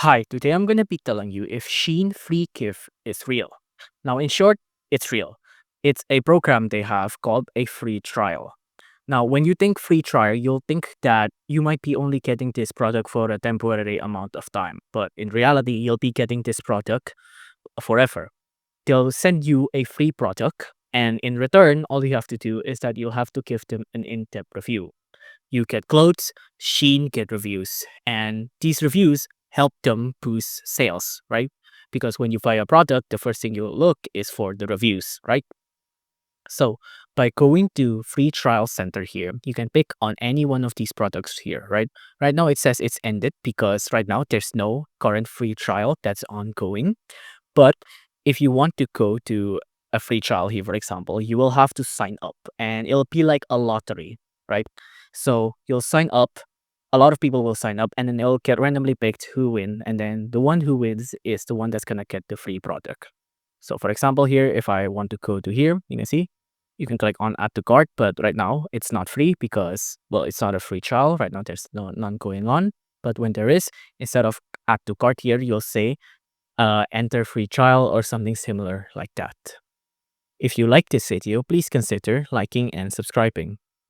Hi, today I'm going to be telling you if Shein free gift is real. Now, in short, it's real. It's a program they have called a free trial. Now, when you think free trial, you'll think that you might be only getting this product for a temporary amount of time. But in reality, you'll be getting this product forever. They'll send you a free product. And in return, all you have to do is that you'll have to give them an in-depth review. You get clothes, Shein get reviews, and these reviews help them boost sales, right? Because when you buy a product, the first thing you look is for the reviews, right? So by going to free trial center here, you can pick on any one of these products here, right? Right now it says it's ended because right now there's no current free trial that's ongoing. But if you want to go to a free trial here, for example, you will have to sign up and it'll be like a lottery, right? So you'll sign up, a lot of people will sign up, and then it'll get randomly picked who win. And then the one who wins is the one that's going to get the free product. So for example, here, if I want to go to here, you can see, you can click on add to cart, but right now it's not free because, well, it's not a free trial. Right now there's none going on. But when there is, instead of add to cart here, you'll say enter free trial or something similar like that. If you like this video, please consider liking and subscribing.